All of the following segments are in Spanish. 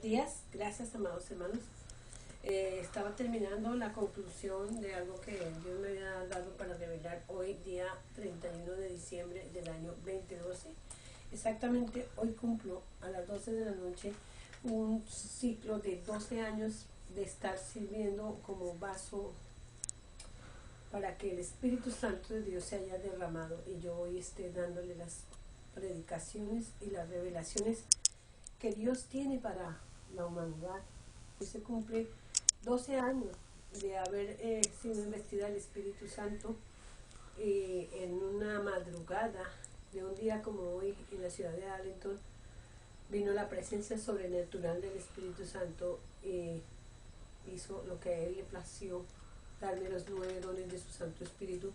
días, gracias amados hermanos. Estaba terminando la conclusión de algo que Dios me había dado para revelar hoy, día 31 de diciembre del año 2012. Exactamente hoy cumplo a las 12 de la noche un ciclo de 12 años de estar sirviendo como vaso para que el Espíritu Santo de Dios se haya derramado y yo hoy esté dándole las predicaciones y las revelaciones que Dios tiene para la humanidad. Hoy se cumple 12 años de haber sido investida el Espíritu Santo en una madrugada de un día como hoy en la ciudad de Arlington. Vino la presencia sobrenatural del Espíritu Santo y hizo lo que a él le plació, darme los 9 dones de su Santo Espíritu,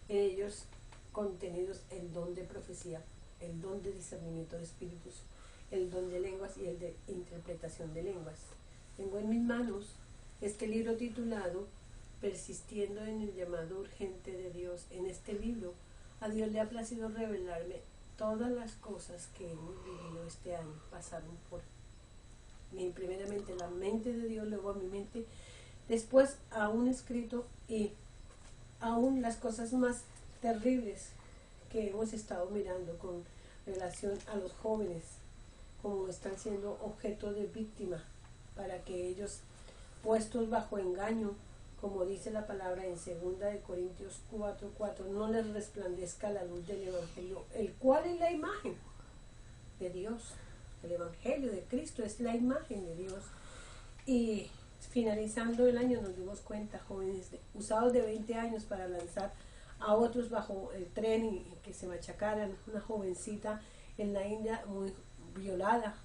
en ellos contenidos el don de profecía, el don de discernimiento de espíritus, el don de lenguas y el de interpretación de lenguas. Tengo en mis manos este libro titulado Persistiendo en el llamado urgente de Dios. En este libro a Dios le ha placido revelarme todas las cosas que hemos vivido este año, pasaron por mí, primeramente la mente de Dios, luego a mi mente, después a un escrito y aún las cosas más terribles que hemos estado mirando con relación a los jóvenes, como están siendo objeto de víctima, para que ellos, puestos bajo engaño, como dice la palabra en 2 de Corintios 4:4, no les resplandezca la luz del Evangelio, el cual es la imagen de Dios. El Evangelio de Cristo es la imagen de Dios. Y finalizando el año nos dimos cuenta, jóvenes usados de 20 años para lanzar a otros bajo el tren y que se machacaran. Una jovencita en la India muy violada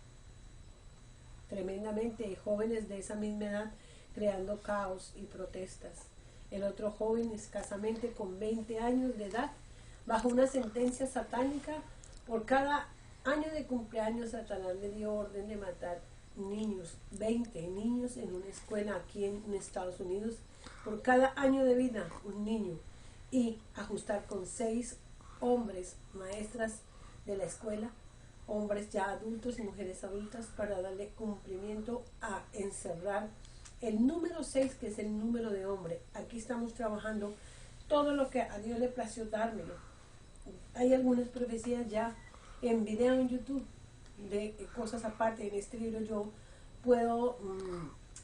tremendamente, y jóvenes de esa misma edad creando caos y protestas. El otro joven escasamente con 20 años de edad bajo una sentencia satánica. Por cada año de cumpleaños Satanás le dio orden de matar niños, 20 niños en una escuela aquí en Estados Unidos, por cada año de vida un niño, y ajustar con 6 hombres, maestras de la escuela, hombres ya adultos y mujeres adultas, para darle cumplimiento a encerrar el número 6, que es el número de hombre. Aquí estamos trabajando todo lo que a Dios le plació dármelo. Hay algunas profecías ya en video en YouTube de cosas aparte. En este libro yo puedo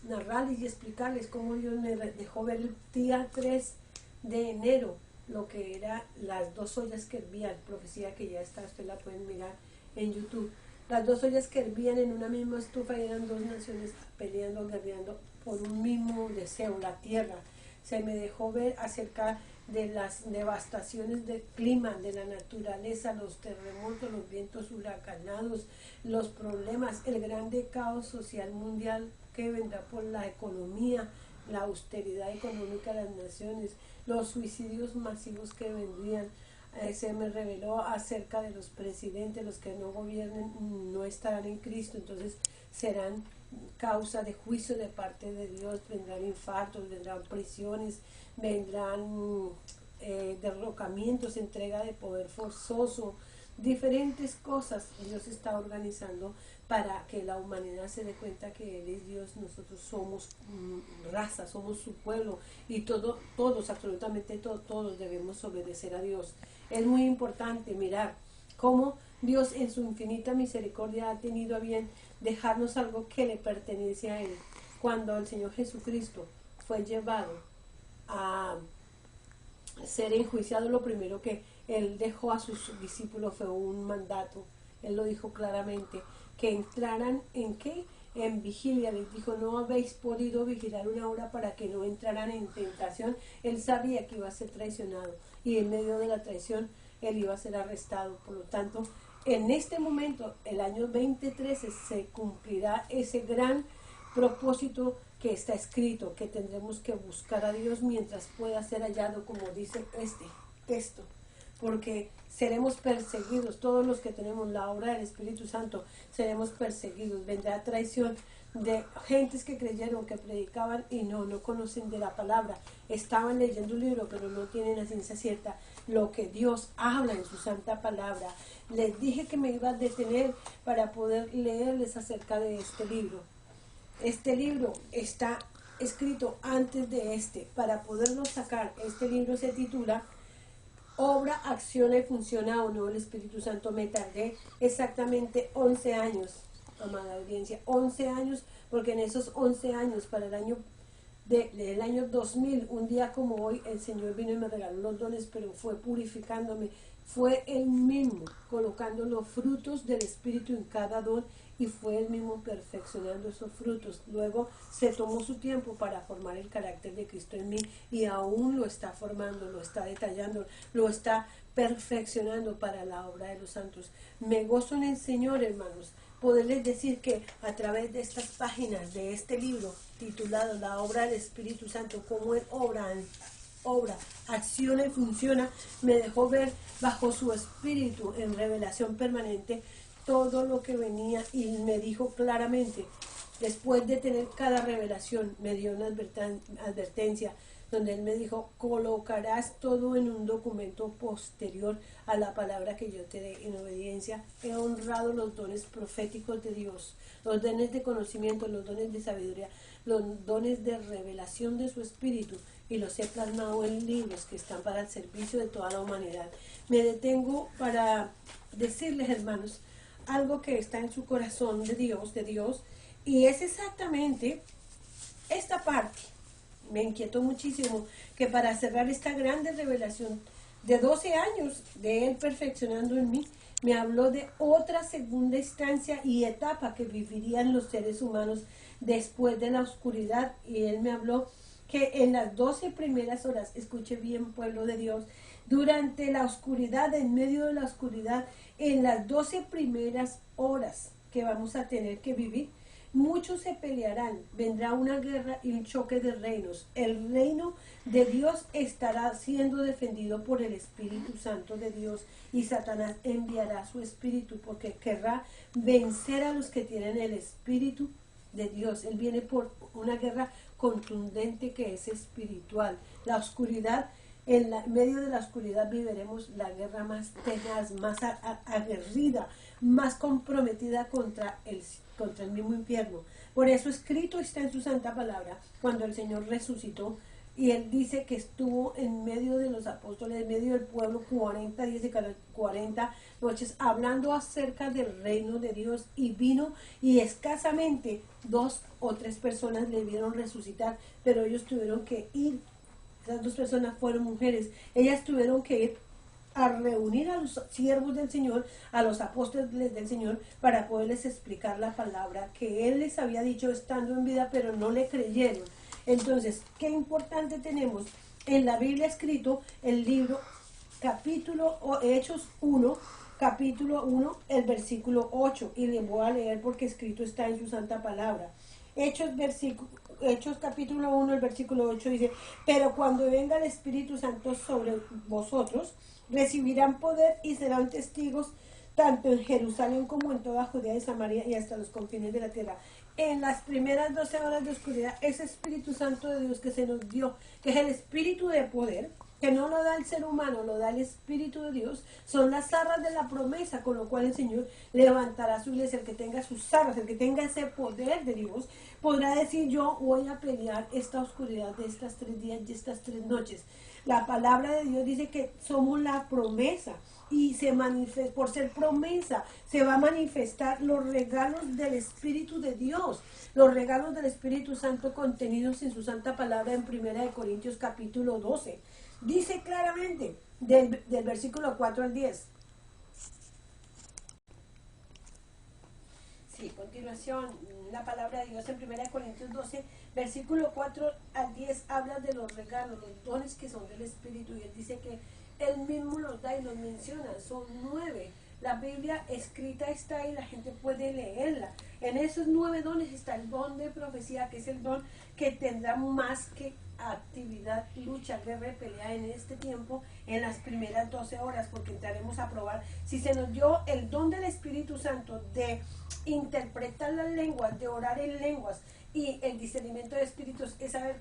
narrarles y explicarles cómo Dios me dejó ver el día 3 de enero lo que era las 2 ollas que hervían, profecía que ya está, ustedes la pueden mirar en YouTube. Las 2 ollas que hervían en una misma estufa, y eran 2 naciones peleando, guerreando por un mismo deseo, la tierra. Se me dejó ver acerca de las devastaciones del clima, de la naturaleza, los terremotos, los vientos huracanados, los problemas, el grande caos social mundial que vendrá por la economía, la austeridad económica de las naciones, los suicidios masivos que vendrían. Se me reveló acerca de los presidentes, los que no gobiernen no estarán en Cristo, entonces serán causa de juicio de parte de Dios. Vendrán infartos, vendrán prisiones, vendrán derrocamientos, entrega de poder forzoso, diferentes cosas Dios está organizando para que la humanidad se dé cuenta que Él es Dios. Nosotros somos raza, somos su pueblo, y todos, absolutamente todos debemos obedecer a Dios. Es muy importante mirar cómo Dios en su infinita misericordia ha tenido a bien dejarnos algo que le pertenece a Él. Cuando el Señor Jesucristo fue llevado a ser enjuiciado, lo primero que Él dejó a sus discípulos fue un mandato. Él lo dijo claramente, que entraran en ¿qué? En vigilia. Les dijo, no habéis podido vigilar una hora para que no entraran en tentación. Él sabía que iba a ser traicionado, y en medio de la traición Él iba a ser arrestado. Por lo tanto, en este momento, el año 2013, se cumplirá ese gran propósito que está escrito, que tendremos que buscar a Dios mientras pueda ser hallado, como dice este texto, porque seremos perseguidos. Todos los que tenemos la obra del Espíritu Santo seremos perseguidos. Vendrá traición de gentes que creyeron, que predicaban y no conocen de la palabra. Estaban leyendo un libro, pero no tienen la ciencia cierta lo que Dios habla en su santa palabra. Les dije que me iba a detener para poder leerles acerca de este libro. Este libro está escrito antes de este. Para poderlo sacar, este libro se titula Obra, Acciona y Funciona o no el Espíritu Santo. Me tardé exactamente 11 años, amada audiencia, 11 años, porque en esos 11 años, para el año del año 2000, un día como hoy, el Señor vino y me regaló los dones, pero fue purificándome, fue Él mismo colocando los frutos del Espíritu en cada don y fue Él mismo perfeccionando esos frutos. Luego se tomó su tiempo para formar el carácter de Cristo en mí y aún lo está formando, lo está detallando, lo está perfeccionando para la obra de los santos. Me gozo en el Señor, hermanos, poderles decir que a través de estas páginas de este libro titulado La obra del Espíritu Santo, cómo Él obra, acciona y funciona, me dejó ver bajo su espíritu en revelación permanente todo lo que venía y me dijo claramente, después de tener cada revelación, me dio una advertencia donde él me dijo, colocarás todo en un documento posterior a la palabra que yo te dé. En obediencia he honrado los dones proféticos de Dios, los dones de conocimiento, los dones de sabiduría, los dones de revelación de su espíritu, y los he plasmado en libros que están para el servicio de toda la humanidad. Me detengo para decirles, hermanos, algo que está en su corazón de Dios, y es exactamente esta parte. Me inquietó muchísimo que para cerrar esta grande revelación de 12 años de Él perfeccionando en mí, me habló de otra segunda instancia y etapa que vivirían los seres humanos después de la oscuridad, y Él me habló que en las 12 primeras horas, escuche bien, pueblo de Dios, durante la oscuridad, en medio de la oscuridad, en las 12 primeras horas que vamos a tener que vivir, muchos se pelearán, vendrá una guerra y un choque de reinos. El reino de Dios estará siendo defendido por el Espíritu Santo de Dios, y Satanás enviará su espíritu porque querrá vencer a los que tienen el Espíritu de Dios. Él viene por una guerra contundente que es espiritual. La oscuridad, medio de la oscuridad viviremos la guerra más tenaz, más aguerrida, más comprometida contra el mismo infierno. Por eso escrito está en su santa palabra, cuando el Señor resucitó, y Él dice que estuvo en medio de los apóstoles, en medio del pueblo, 40 días y 40 noches, hablando acerca del reino de Dios, y vino, y escasamente 2 o 3 personas le vieron resucitar, pero ellos tuvieron que ir. Esas 2 personas fueron mujeres. Ellas tuvieron que ir a reunir a los siervos del Señor, a los apóstoles del Señor, para poderles explicar la palabra que Él les había dicho estando en vida, pero no le creyeron. Entonces, qué importante tenemos en la Biblia escrito el libro, capítulo Hechos 1, capítulo 1, el versículo 8, y le voy a leer porque escrito está en su santa palabra. Hechos capítulo 1, el versículo 8 dice, pero cuando venga el Espíritu Santo sobre vosotros, recibirán poder y serán testigos tanto en Jerusalén como en toda Judea y Samaria y hasta los confines de la tierra. En las primeras 12 horas de oscuridad, ese Espíritu Santo de Dios que se nos dio, que es el Espíritu de poder, que no lo da el ser humano, lo da el Espíritu de Dios, son las arras de la promesa, con lo cual el Señor levantará su iglesia. El que tenga sus arras, el que tenga ese poder de Dios, podrá decir, yo voy a pelear esta oscuridad de estas 3 días y estas 3 noches. La palabra de Dios dice que somos la promesa, y por ser promesa se va a manifestar los regalos del Espíritu de Dios, los regalos del Espíritu Santo contenidos en su santa palabra en 1 Corintios capítulo 12. Dice claramente del versículo 4 al 10. Sí, continuación, la palabra de Dios en 1 Corintios 12, versículo 4 al 10, habla de los regalos, los dones que son del Espíritu, y él dice que Él mismo los da y los menciona, son 9. La Biblia escrita está y la gente puede leerla. En esos 9 dones está el don de profecía, que es el don que tendrá más que actividad, lucha, guerra y pelea en este tiempo, en las primeras 12 horas, porque entraremos a probar si se nos dio el don del Espíritu Santo de interpretar las lenguas, de orar en lenguas, y el discernimiento de espíritus es saber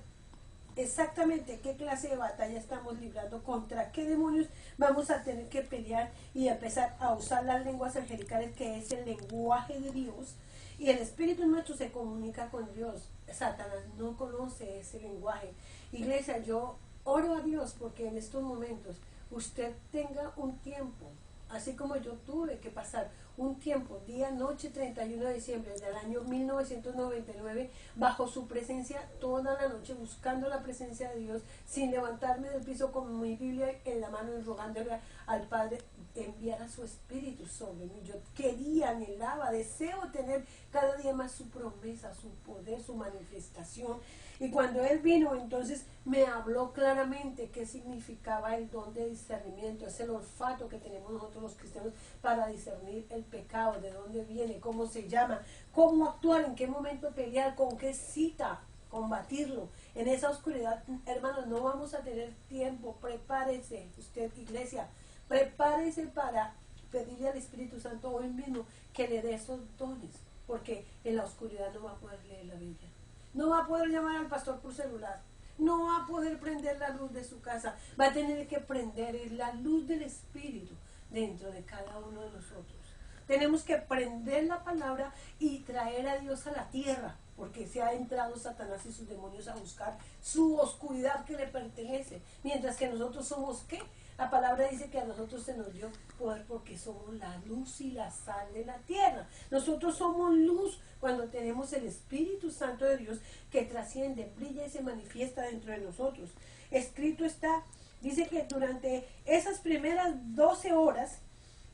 exactamente qué clase de batalla estamos librando, contra qué demonios vamos a tener que pelear y empezar a usar las lenguas angelicales, que es el lenguaje de Dios, y el espíritu nuestro se comunica con Dios. Satanás no conoce ese lenguaje. Iglesia, yo oro a Dios porque en estos momentos usted tenga un tiempo, así como yo tuve que pasar un tiempo, día, noche, 31 de diciembre del año 1999, bajo su presencia toda la noche, buscando la presencia de Dios, sin levantarme del piso con mi Biblia en la mano y rogándole al Padre enviara su espíritu sobre mí. Yo quería, anhelaba, deseo tener cada día más su promesa, su poder, su manifestación. Y cuando Él vino, entonces me habló claramente qué significaba el don de discernimiento. Es el olfato que tenemos nosotros los cristianos para discernir el pecado, de dónde viene, cómo se llama, cómo actuar, en qué momento pelear, con qué cita combatirlo. En esa oscuridad, hermanos, no vamos a tener tiempo. Prepárese, usted, iglesia, prepárese para pedirle al Espíritu Santo hoy mismo que le dé esos dones, porque en la oscuridad no va a poder leer la Biblia. No va a poder llamar al pastor por celular. No va a poder prender la luz de su casa. Va a tener que prender la luz del Espíritu dentro de cada uno de nosotros. Tenemos que prender la palabra y traer a Dios a la tierra, porque se ha entrado Satanás y sus demonios a buscar su oscuridad que le pertenece. Mientras que nosotros somos, ¿qué? La palabra dice que a nosotros se nos dio poder porque somos la luz y la sal de la tierra. Nosotros somos luz cuando tenemos el Espíritu Santo de Dios que trasciende, brilla y se manifiesta dentro de nosotros. Escrito está, dice que durante esas primeras 12 horas,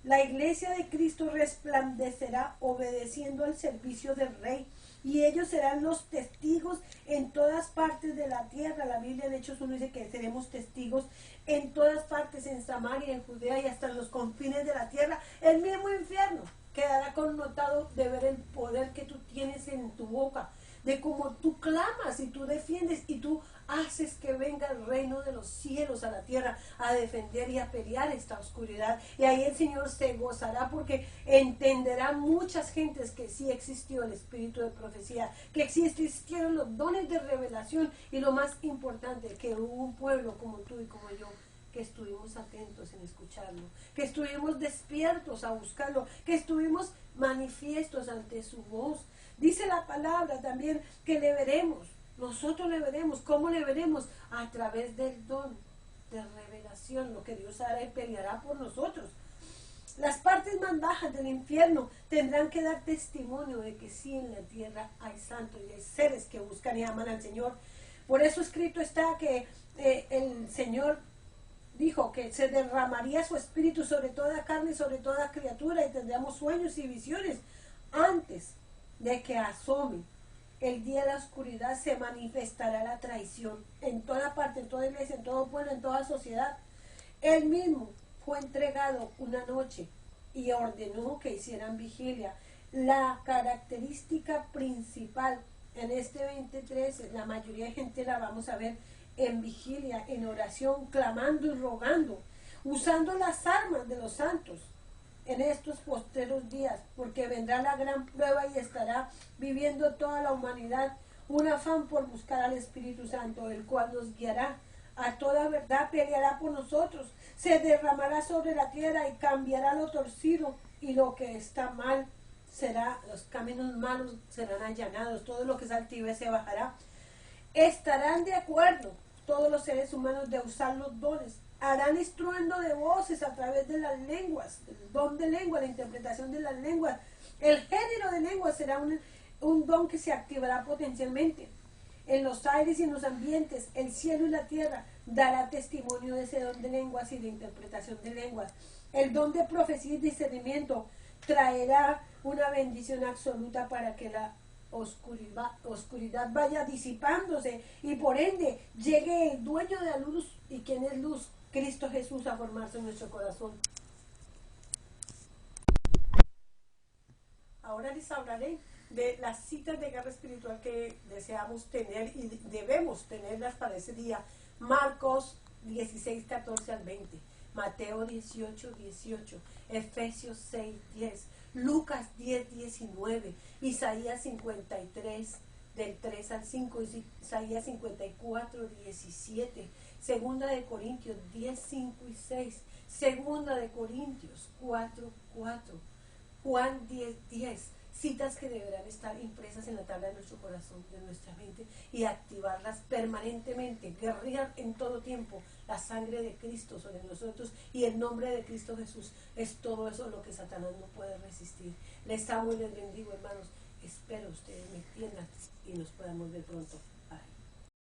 la iglesia de Cristo resplandecerá obedeciendo al servicio del Rey, y ellos serán los testigos en todas partes de la tierra. La Biblia en Hechos 1 dice que seremos testigos en todas partes, en Samaria, en Judea y hasta en los confines de la tierra. El mismo infierno quedará connotado de ver el poder que tú tienes en tu boca, de cómo tú clamas y tú defiendes y tú haces que venga el reino de los cielos a la tierra a defender y a pelear esta oscuridad. Y ahí el Señor se gozará porque entenderá muchas gentes que sí existió el espíritu de profecía, que existieron los dones de revelación, y lo más importante, que hubo un pueblo como tú y como yo que estuvimos atentos en escucharlo, que estuvimos despiertos a buscarlo, que estuvimos manifiestos ante su voz. Dice la palabra también que le veremos. Nosotros le veremos. ¿Cómo le veremos? A través del don de revelación, lo que Dios hará y peleará por nosotros. Las partes más bajas del infierno tendrán que dar testimonio de que sí, en la tierra hay santos y hay seres que buscan y aman al Señor. Por eso escrito está que el Señor dijo que se derramaría su espíritu sobre toda carne y sobre toda criatura, y tendríamos sueños y visiones. Antes de que asome el día de la oscuridad, se manifestará la traición en toda parte, en toda iglesia, en todo pueblo, en toda sociedad. Él mismo fue entregado una noche y ordenó que hicieran vigilia. La característica principal en este 23, la mayoría de gente la vamos a ver en vigilia, en oración, clamando y rogando, usando las armas de los santos en estos postreros días, porque vendrá la gran prueba y estará viviendo toda la humanidad un afán por buscar al Espíritu Santo, el cual nos guiará a toda verdad, peleará por nosotros, se derramará sobre la tierra y cambiará lo torcido, y lo que está mal será, los caminos malos serán allanados, todo lo que es altivez se bajará. Estarán de acuerdo todos los seres humanos de usar los dones, harán estruendo de voces a través de las lenguas, el don de lengua, la interpretación de las lenguas. El género de lenguas será un don que se activará potencialmente. En los aires y en los ambientes, el cielo y la tierra dará testimonio de ese don de lenguas y de interpretación de lenguas. El don de profecía y discernimiento traerá una bendición absoluta para que la oscuridad vaya disipándose, y por ende llegue el dueño de la luz. ¿Y quién es luz? Cristo Jesús, a formarse en nuestro corazón. Ahora les hablaré de las citas de guerra espiritual que deseamos tener y debemos tenerlas para ese día. Marcos 16, 14 al 20, Mateo 18, 18, Efesios 6, 10, Lucas 10, 19, Isaías 53, del 3 al 5, Isaías 54, 17, Segunda de Corintios 10, 5 y 6, Segunda de Corintios 4, 4, Juan 10, 10, citas que deberán estar impresas en la tabla de nuestro corazón, de nuestra mente, y activarlas permanentemente, guerrear en todo tiempo la sangre de Cristo sobre nosotros y el nombre de Cristo Jesús. Es todo eso lo que Satanás no puede resistir. Les amo y les bendigo, hermanos. Espero ustedes me entiendan y nos podamos ver pronto.